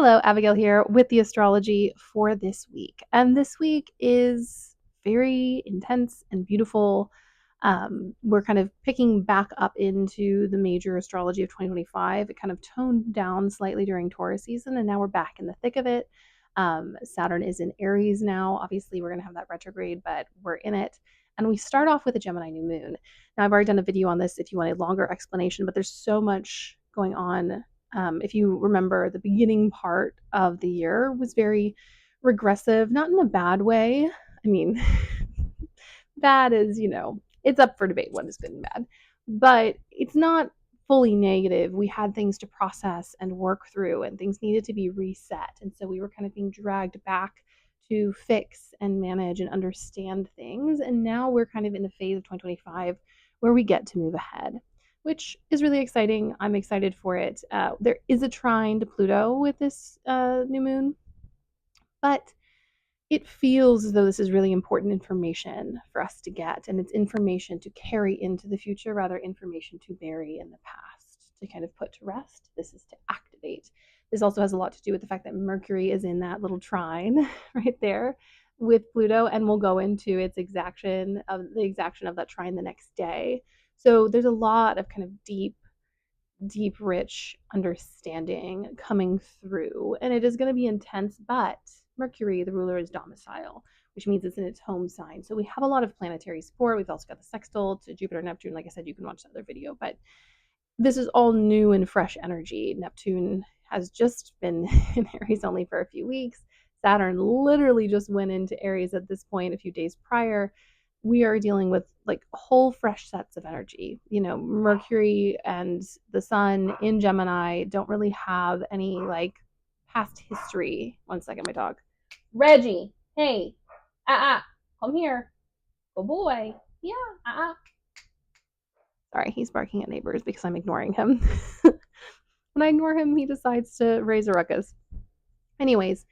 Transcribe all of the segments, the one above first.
Hello, Abigail here with the astrology for this week. And this week is very intense and beautiful. We're kind of picking back up into the major astrology of 2025. It kind of toned down slightly during Taurus season, and now we're back in the thick of it. Saturn is in Aries now. Obviously, we're going to have that retrograde, but we're in it. And we start off with a Gemini new moon. Now, I've already done a video on this if you want a longer explanation, but there's so much going on. If you remember, the beginning part of the year was very regressive, not in a bad way. I mean, bad is, it's up for debate what has been bad, but it's not fully negative. We had things to process and work through, and things needed to be reset. And so we were kind of being dragged back to fix and manage and understand things. And now we're kind of in the phase of 2025 where we get to move ahead, which is really exciting. I'm excited for it. There is a trine to Pluto with this new moon, but it feels as though this is really important information for us to get, and it's information to carry into the future, rather information to bury in the past, to kind of put to rest. This is to activate. This also has a lot to do with the fact that Mercury is in that little trine right there with Pluto, and we'll go into its exaction of that trine the next day. So there's a lot of kind of deep, rich understanding coming through, and it is going to be intense, but Mercury, the ruler, is domicile, which means it's in its home sign. So we have a lot of planetary support. We've also got the sextile to Jupiter, Neptune. Like I said, you can watch the other video, but this is all new and fresh energy. Neptune has just been in Aries only for a few weeks. Saturn literally just went into Aries at this point a few days prior. We are dealing with like whole fresh sets of energy. Mercury and the sun in Gemini don't really have any like past history. One second, my dog. Reggie, hey, come here. Good boy. Yeah, Sorry, he's barking at neighbors because I'm ignoring him. When I ignore him, he decides to raise a ruckus. Anyways,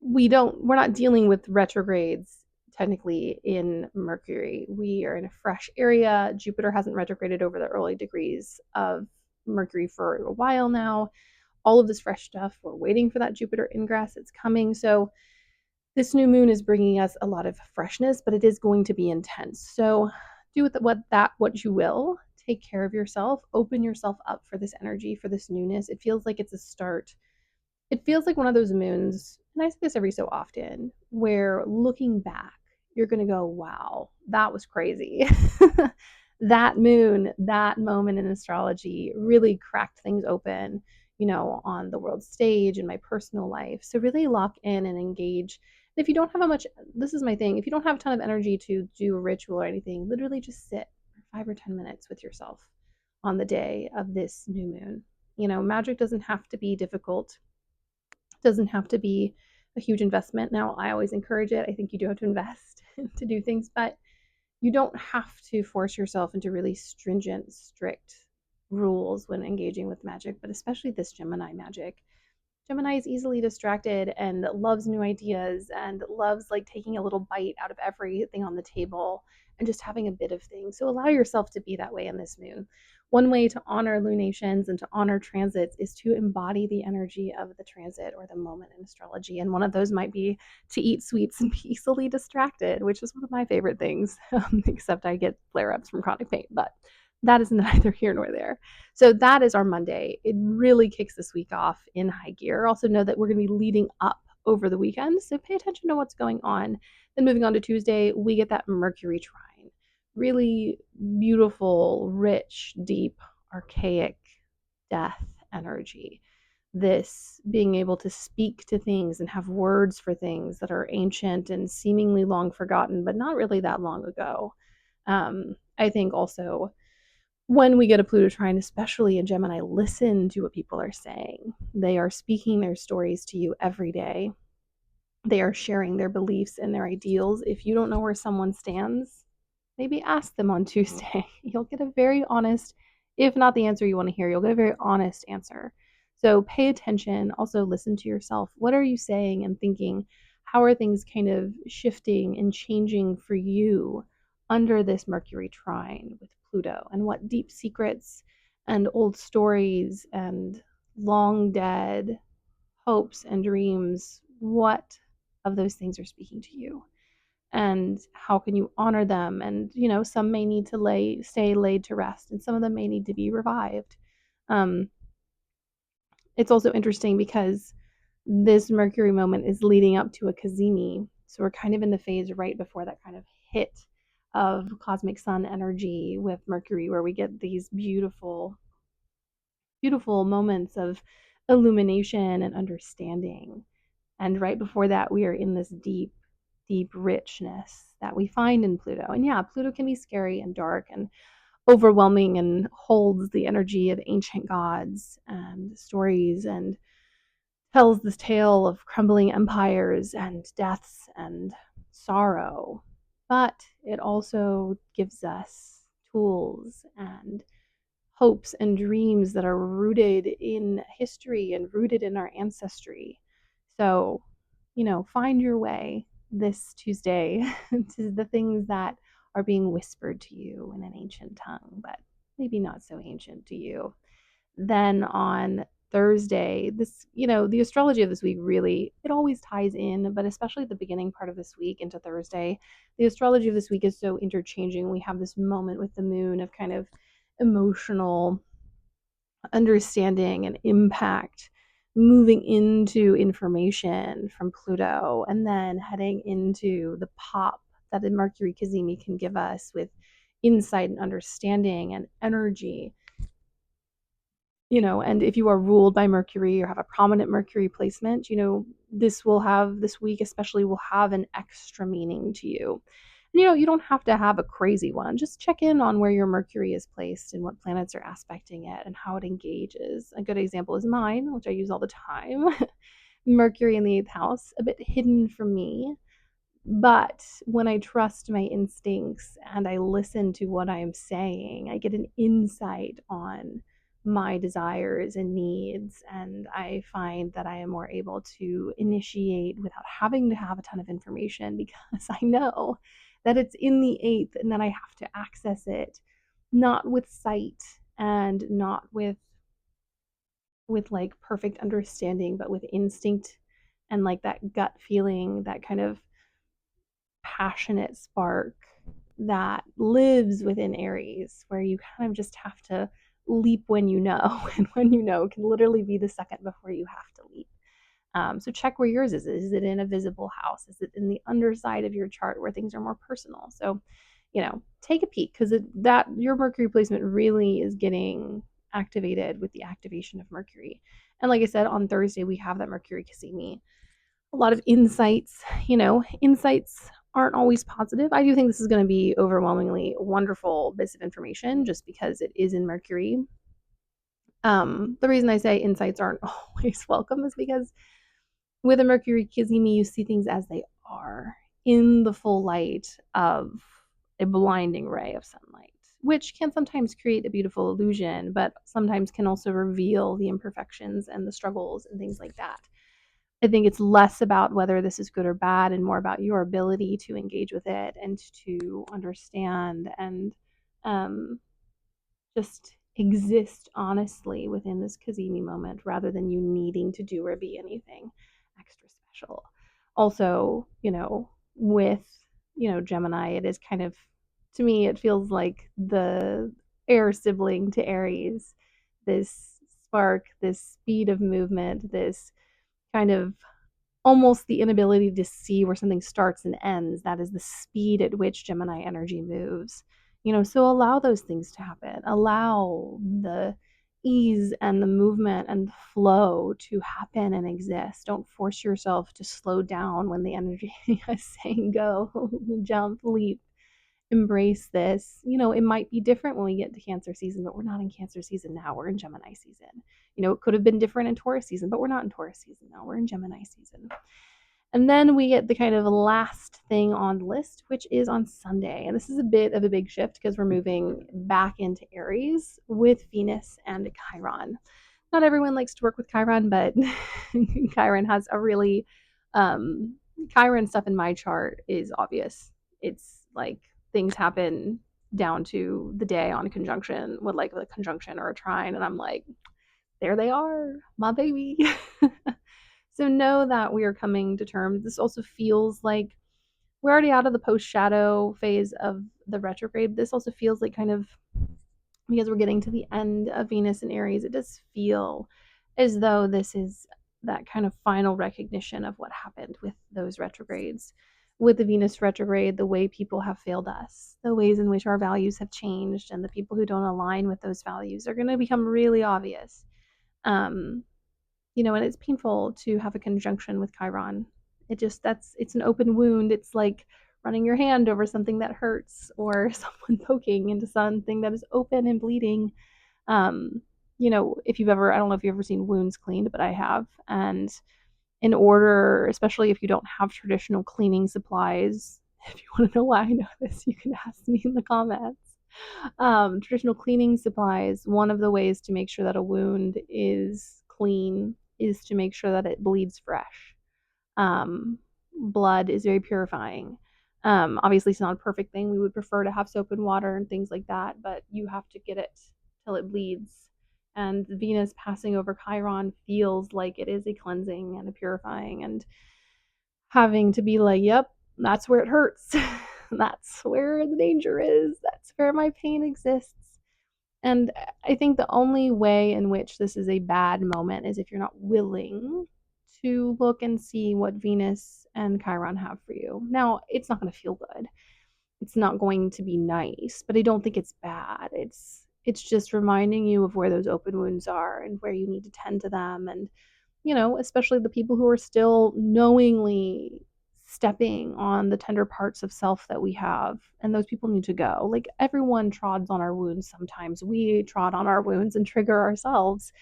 we're not dealing with retrogrades technically in Mercury. We are in a fresh area. Jupiter hasn't retrograded over the early degrees of Mercury for a while now. All of this fresh stuff, we're waiting for that Jupiter ingress. It's coming. So this new moon is bringing us a lot of freshness, but it is going to be intense. So do with what you will. Take care of yourself. Open yourself up for this energy, for this newness. It feels like it's a start. It feels like one of those moons, and I say this every so often, where looking back, you're going to go, wow, that was crazy. That moon, that moment in astrology really cracked things open, on the world stage in my personal life. So really lock in and engage. If you don't have this is my thing, if you don't have a ton of energy to do a ritual or anything, literally just sit for 5 or 10 minutes with yourself on the day of this new moon. Magic doesn't have to be difficult, doesn't have to be a huge investment. Now, I always encourage it. I think you do have to invest to do things, but you don't have to force yourself into really stringent, strict rules when engaging with magic, but especially this Gemini magic. Gemini is easily distracted and loves new ideas and loves like taking a little bite out of everything on the table and just having a bit of things. So allow yourself to be that way in this moon. One way to honor lunations and to honor transits is to embody the energy of the transit or the moment in astrology. And one of those might be to eat sweets and be easily distracted, which is one of my favorite things, except I get flare-ups from chronic pain, but that is neither here nor there. So that is our Monday. It really kicks this week off in high gear. Also know that we're going to be leading up over the weekend, so pay attention to what's going on. Then moving on to Tuesday, we get that Mercury trine. Really beautiful, rich, deep, archaic death energy. This being able to speak to things and have words for things that are ancient and seemingly long forgotten, but not really that long ago. I think also when we get a Pluto trine, especially in Gemini, listen to what people are saying. They are speaking their stories to you every day. They are sharing their beliefs and their ideals. If you don't know where someone stands, maybe ask them on Tuesday. You'll get a very honest, if not the answer you want to hear, you'll get a very honest answer. So pay attention. Also listen to yourself. What are you saying and thinking? How are things kind of shifting and changing for you under this Mercury trine with Pluto? And what deep secrets and old stories and long dead hopes and dreams, what of those things are speaking to you? And how can you honor them? And, some may need to stay laid to rest, and some of them may need to be revived. Um, it's also interesting because this Mercury moment is leading up to a Cazimi. So we're kind of in the phase right before that kind of hit of cosmic sun energy with Mercury, where we get these beautiful, beautiful moments of illumination and understanding. And right before that, we are in this deep, deep richness that we find in Pluto. And yeah, Pluto can be scary and dark and overwhelming and holds the energy of ancient gods and stories and tells this tale of crumbling empires and deaths and sorrow. But it also gives us tools and hopes and dreams that are rooted in history and rooted in our ancestry. So, find your way this Tuesday to the things that are being whispered to you in an ancient tongue, but maybe not so ancient to you. Then on Thursday, the astrology of this week really, it always ties in, but especially the beginning part of this week into Thursday, the astrology of this week is so interchanging. We have this moment with the moon of kind of emotional understanding and impact moving into information from Pluto and then heading into the pop that the Mercury Cazimi can give us with insight and understanding and energy. And if you are ruled by Mercury or have a prominent Mercury placement, this week especially will have an extra meaning to you. And you don't have to have a crazy one. Just check in on where your Mercury is placed and what planets are aspecting it and how it engages. A good example is mine, which I use all the time. Mercury in the 8th house, a bit hidden from me, but when I trust my instincts and I listen to what I'm saying, I get an insight on my desires and needs. And I find that I am more able to initiate without having to have a ton of information because I know that it's in the 8th and that I have to access it, not with sight and not with like perfect understanding, but with instinct and like that gut feeling, that kind of passionate spark that lives within Aries, where you kind of just have to leap when you know, and when you know can literally be the second before you have to leap. So check where yours is. Is it in a visible house? Is it in the underside of your chart where things are more personal? So, take a peek because that your Mercury placement really is getting activated with the activation of Mercury. And like I said, on Thursday we have that Mercury Cassini, a lot of insights. Insights aren't always positive. I do think this is going to be overwhelmingly wonderful bits of information just because it is in Mercury. The reason I say insights aren't always welcome is because with a Mercury Kizimi, you see things as they are in the full light of a blinding ray of sunlight, which can sometimes create a beautiful illusion, but sometimes can also reveal the imperfections and the struggles and things like that. I think it's less about whether this is good or bad and more about your ability to engage with it and to understand and um, just exist honestly within this Kazemi moment rather than you needing to do or be anything extra special. Also, with, Gemini, it is kind of, to me, it feels like the air sibling to Aries, this spark, this speed of movement, this kind of almost the inability to see where something starts and ends. That is the speed at which Gemini energy moves. So allow those things to happen. Allow the ease and the movement and the flow to happen and exist. Don't force yourself to slow down when the energy is saying go, jump, leap, embrace this. It might be different when we get to Cancer season, but we're not in Cancer season now. We're in Gemini season. It could have been different in Taurus season, but we're not in Taurus season now. We're in Gemini season. And then we get the kind of last thing on the list, which is on Sunday. And this is a bit of a big shift because we're moving back into Aries with Venus and Chiron. Not everyone likes to work with Chiron, but Chiron has a really, Chiron stuff in my chart is obvious. It's like things happen down to the day on a conjunction with like a conjunction or a trine. And I'm like, there they are, my baby. So know that we are coming to terms. This also feels like we're already out of the post shadow phase of the retrograde. This also feels like kind of, because we're getting to the end of Venus and Aries, it does feel as though this is that kind of final recognition of what happened with those retrogrades. With the Venus retrograde, the way people have failed us, the ways in which our values have changed, and the people who don't align with those values are going to become really obvious. Um, and it's painful to have a conjunction with Chiron. It's an open wound. It's like running your hand over something that hurts, or someone poking into something that is open and bleeding. Um, if you've ever, I don't know if you've ever seen wounds cleaned, but I have. And in order, especially if you don't have traditional cleaning supplies, if you want to know why I know this, you can ask me in the comments. Traditional cleaning supplies, one of the ways to make sure that a wound is clean is to make sure that it bleeds fresh. Blood is very purifying. Obviously, it's not a perfect thing. We would prefer to have soap and water and things like that, but you have to get it till it bleeds. And Venus passing over Chiron feels like it is a cleansing and a purifying, and having to be like, yep, that's where it hurts. That's where the danger is. That's where my pain exists. And I think the only way in which this is a bad moment is if you're not willing to look and see what Venus and Chiron have for you. Now, it's not going to feel good. It's not going to be nice, but I don't think it's bad. It's just reminding you of where those open wounds are and where you need to tend to them. And especially the people who are still knowingly stepping on the tender parts of self that we have, and those people need to go. Like, everyone trods on our wounds sometimes. We trod on our wounds and trigger ourselves.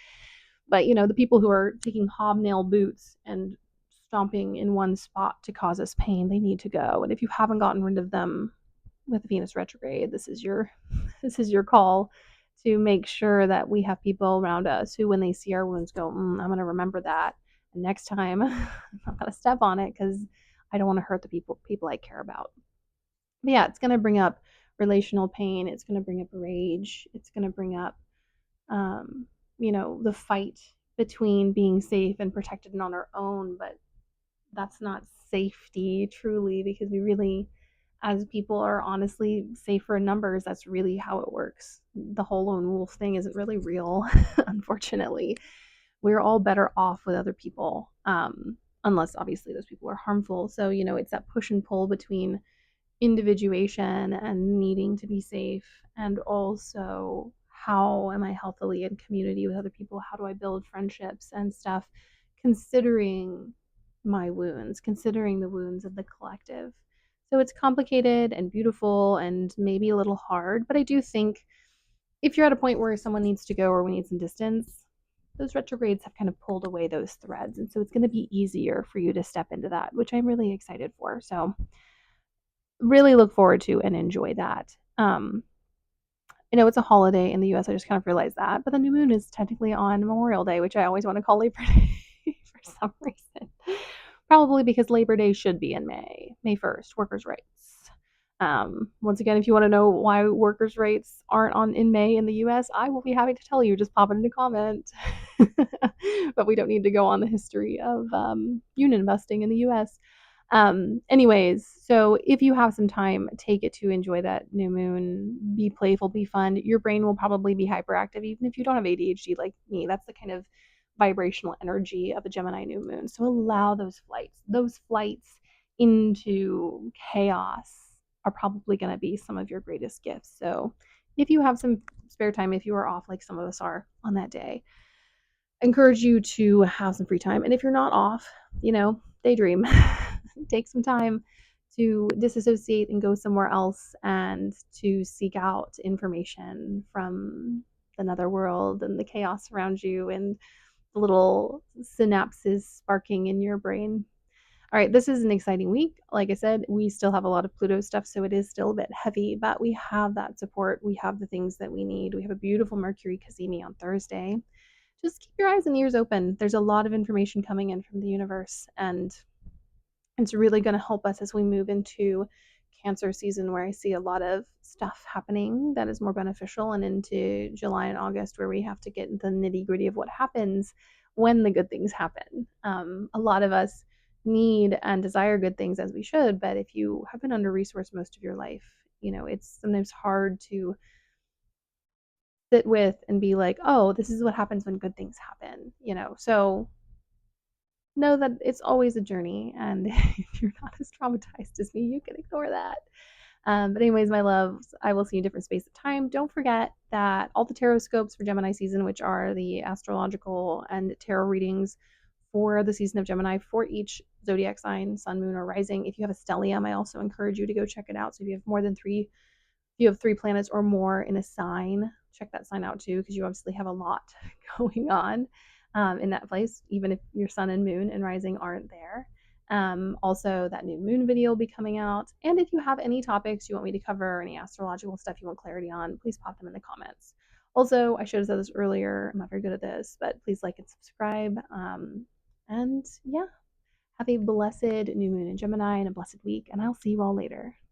But, the people who are taking hobnail boots and stomping in one spot to cause us pain, they need to go. And if you haven't gotten rid of them with Venus retrograde, this is your this is your call to make sure that we have people around us who, when they see our wounds, go, I'm going to remember that. And next time, I'm not going to step on it because I don't want to hurt the people I care about. But yeah, it's going to bring up relational pain. It's going to bring up rage. It's going to bring up, the fight between being safe and protected and on our own. But that's not safety truly, because we really, as people, are honestly safer in numbers. That's really how it works. The whole lone wolf thing isn't really real, unfortunately. We're all better off with other people, unless obviously those people are harmful. So, it's that push and pull between individuation and needing to be safe, and also how am I healthily in community with other people? How do I build friendships and stuff, considering my wounds, considering the wounds of the collective. So it's complicated and beautiful and maybe a little hard, but I do think if you're at a point where someone needs to go or we need some distance, those retrogrades have kind of pulled away those threads. And so it's going to be easier for you to step into that, which I'm really excited for. So really look forward to and enjoy that. It's a holiday in the US. I just kind of realized that. But the new moon is technically on Memorial Day, which I always want to call Labor Day for some reason. Probably because Labor Day should be in May 1st, workers' rights. Once again, if you want to know why workers' rights aren't on in May in the US, I will be happy to tell you. Just pop it in a comment. But we don't need to go on the history of union busting in the US. Anyways, so if you have some time, take it to enjoy that new moon. Be playful, be fun. Your brain will probably be hyperactive, even if you don't have ADHD like me. That's the kind of vibrational energy of a Gemini new moon. So allow those flights. Those flights into chaos are probably going to be some of your greatest gifts. So if you have some spare time, if you are off like some of us are on that day, I encourage you to have some free time. And if you're not off, daydream. Take some time to disassociate and go somewhere else, and to seek out information from the netherworld and the chaos around you and the little synapses sparking in your brain. All right, this is an exciting week. Like I said, we still have a lot of Pluto stuff, so it is still a bit heavy, but we have that support. We have the things that we need. We have a beautiful Mercury Cazimi on Thursday. Just keep your eyes and ears open. There's a lot of information coming in from the universe, and it's really going to help us as we move into Cancer season, where I see a lot of stuff happening that is more beneficial, and into July and August, where we have to get the nitty gritty of what happens when the good things happen. A lot of us need and desire good things as we should, but if you have been under resourced most of your life, it's sometimes hard to sit with and be like, oh, this is what happens when good things happen. So know that it's always a journey. And if you're not as traumatized as me, you can ignore that. But anyways, my loves, I will see you in different space of time. Don't forget that all the tarot scopes for Gemini season, which are the astrological and tarot readings for the season of Gemini for each zodiac sign, sun, moon, or rising. If you have a stellium, I also encourage you to go check it out. So if you have more than three, if you have 3 planets or more in a sign, check that sign out too, because you obviously have a lot going on in that place, even if your sun and moon and rising aren't there. Also, that new moon video will be coming out. And if you have any topics you want me to cover, or any astrological stuff you want clarity on, please pop them in the comments. Also, I should have said this earlier. I'm not very good at this, but please like and subscribe. And yeah, have a blessed new moon in Gemini and a blessed week. And I'll see you all later.